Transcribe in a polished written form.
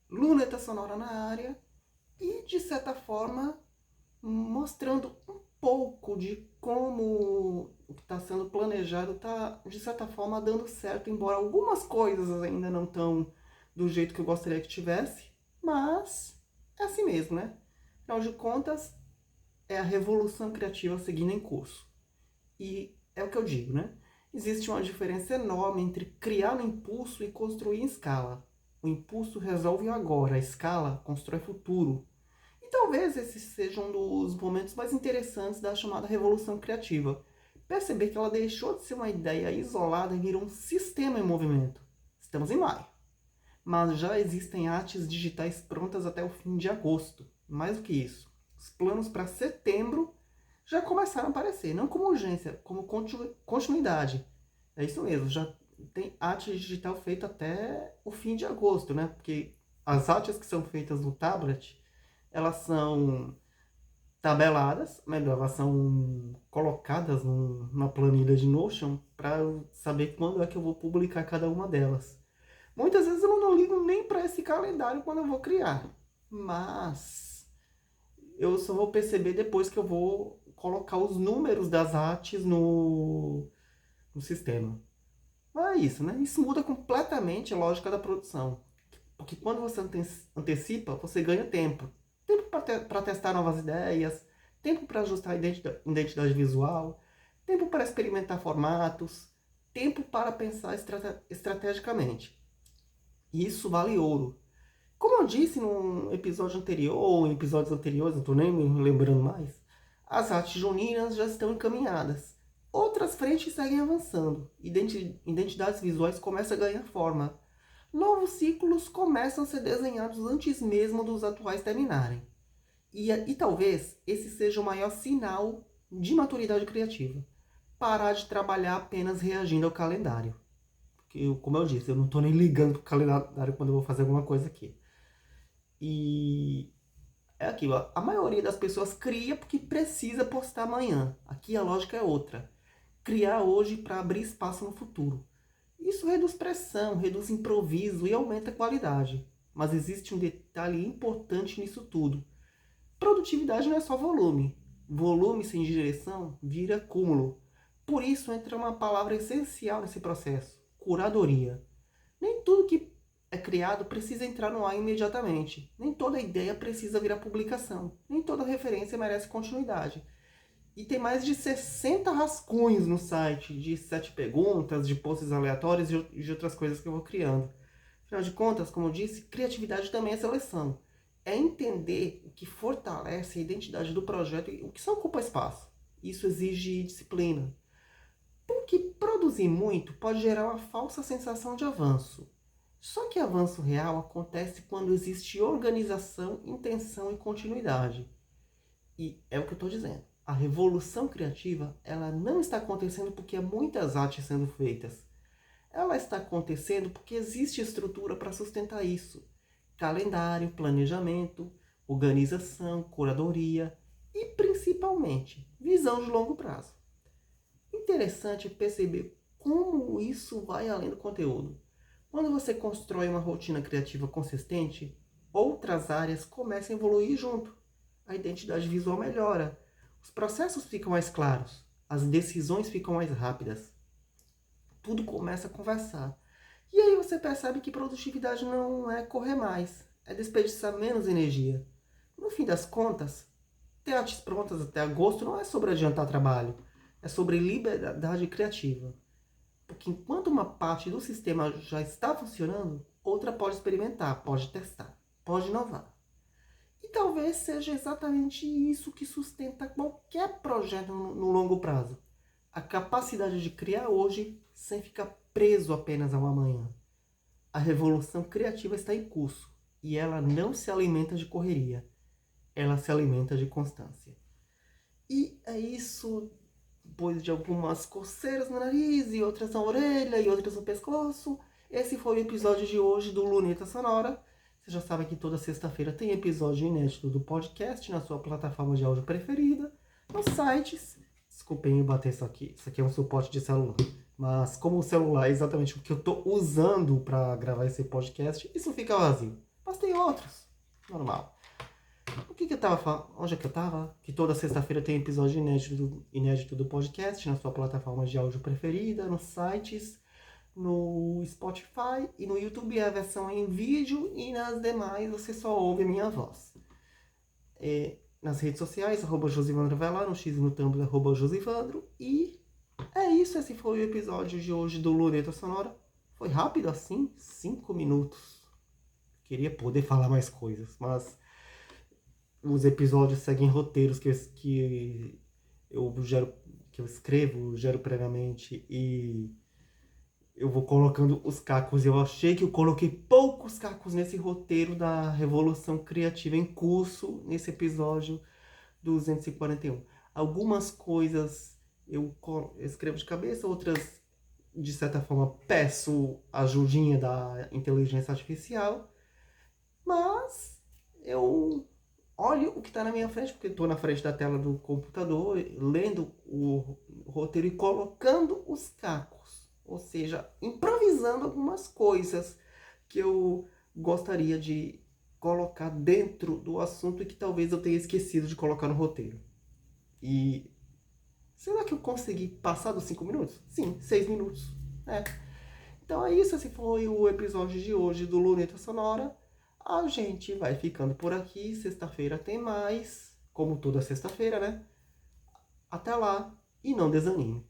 Luneta Sonora na área e, de certa forma, mostrando um pouco de como o que está sendo planejado está, de certa forma, dando certo, embora algumas coisas ainda não estão do jeito que eu gostaria que tivesse, mas é assim mesmo, né? Afinal de contas, é a revolução criativa seguindo em curso. E é o que eu digo, né? Existe uma diferença enorme entre criar no impulso e construir em escala. O impulso resolve o agora, a escala constrói futuro. E talvez esse seja um dos momentos mais interessantes da chamada Revolução Criativa. Perceber que ela deixou de ser uma ideia isolada e virou um sistema em movimento. Estamos em maio, mas já existem artes digitais prontas até o fim de agosto. Mais do que isso, os planos para setembro já começaram a aparecer, não como urgência, como continuidade. É isso mesmo, já tem arte digital feita até o fim de agosto, né? Porque as artes que são feitas no tablet, elas são tabeladas, melhor, elas são colocadas numa planilha de Notion para eu saber quando é que eu vou publicar cada uma delas. Muitas vezes eu não ligo nem para esse calendário quando eu vou criar, mas eu só vou perceber depois que eu vou colocar os números das artes no sistema. Mas é isso, né? Isso muda completamente a lógica da produção. Porque quando você antecipa, você ganha tempo. Tempo para testar novas ideias, tempo para ajustar a identidade visual, tempo para experimentar formatos, tempo para pensar estrategicamente. E isso vale ouro. Como eu disse num episódio anterior, ou em episódios anteriores, não estou nem me lembrando mais, as artes juninas já estão encaminhadas. Outras frentes seguem avançando. Identidades visuais começam a ganhar forma. Novos ciclos começam a ser desenhados antes mesmo dos atuais terminarem. E talvez esse seja o maior sinal de maturidade criativa. Parar de trabalhar apenas reagindo ao calendário. Porque, como eu disse, eu não estou nem ligando para o calendário quando eu vou fazer alguma coisa aqui. E é aquilo, a maioria das pessoas cria porque precisa postar amanhã. Aqui a lógica é outra. Criar hoje para abrir espaço no futuro. Isso reduz pressão, reduz improviso e aumenta a qualidade. Mas existe um detalhe importante nisso tudo. Produtividade não é só volume. Volume sem direção vira acúmulo. Por isso entra uma palavra essencial nesse processo: curadoria. Nem tudo que é criado precisa entrar no ar imediatamente. Nem toda ideia precisa virar publicação. Nem toda referência merece continuidade. E tem mais de 60 rascunhos no site, de 7 perguntas, de posts aleatórios e de outras coisas que eu vou criando. Afinal de contas, como eu disse, criatividade também é seleção. É entender o que fortalece a identidade do projeto e o que só ocupa espaço. Isso exige disciplina. Porque produzir muito pode gerar uma falsa sensação de avanço. Só que avanço real acontece quando existe organização, intenção e continuidade. E é o que eu estou dizendo. A revolução criativa, ela não está acontecendo porque há muitas artes sendo feitas. Ela está acontecendo porque existe estrutura para sustentar isso. Calendário, planejamento, organização, curadoria e, principalmente, visão de longo prazo. Interessante perceber como isso vai além do conteúdo. Quando você constrói uma rotina criativa consistente, outras áreas começam a evoluir junto. A identidade visual melhora, os processos ficam mais claros, as decisões ficam mais rápidas. Tudo começa a conversar. E aí você percebe que produtividade não é correr mais, é desperdiçar menos energia. No fim das contas, ter artes prontas até agosto não é sobre adiantar trabalho, é sobre liberdade criativa. Porque enquanto uma parte do sistema já está funcionando, outra pode experimentar, pode testar, pode inovar. E talvez seja exatamente isso que sustenta qualquer projeto no longo prazo. A capacidade de criar hoje sem ficar preso apenas ao amanhã. A revolução criativa está em curso e ela não se alimenta de correria, ela se alimenta de constância. E é isso, depois de algumas coceiras no nariz e outras na orelha e outras no pescoço. Esse foi o episódio de hoje do Luneta Sonora. Você já sabe que toda sexta-feira tem episódio inédito do podcast na sua plataforma de áudio preferida, nos sites. Desculpem me bater isso aqui. Isso aqui é um suporte de celular. Mas como o celular é exatamente o que eu estou usando para gravar esse podcast, isso fica vazio. Mas tem outros. Normal. O que eu tava falando? Onde é que eu tava? Que toda sexta-feira tem episódio inédito do podcast na sua plataforma de áudio preferida, nos sites, no Spotify e no YouTube é a versão em vídeo e nas demais você só ouve a minha voz. Nas redes sociais, @Josivandro vai lá, no X e no Tumblr, @Josivandro. E é isso, esse foi o episódio de hoje do Luneta Sonora. Foi rápido assim, 5 minutos. Queria poder falar mais coisas, mas os episódios seguem roteiros que eu escrevo, gero previamente e eu vou colocando os cacos. Eu achei que eu coloquei poucos cacos nesse roteiro da Revolução Criativa em curso, nesse episódio 241. Algumas coisas eu escrevo de cabeça, outras, de certa forma, peço a ajudinha da inteligência artificial, mas eu olho o que está na minha frente, porque estou na frente da tela do computador, lendo o roteiro e colocando os cacos. Ou seja, improvisando algumas coisas que eu gostaria de colocar dentro do assunto e que talvez eu tenha esquecido de colocar no roteiro. E será que eu consegui passar dos 5 minutos? Sim, 6 minutos. Então é isso, esse foi o episódio de hoje do Luneta Sonora. A gente vai ficando por aqui. Sexta-feira tem mais, como toda sexta-feira, né? Até lá e não desanime.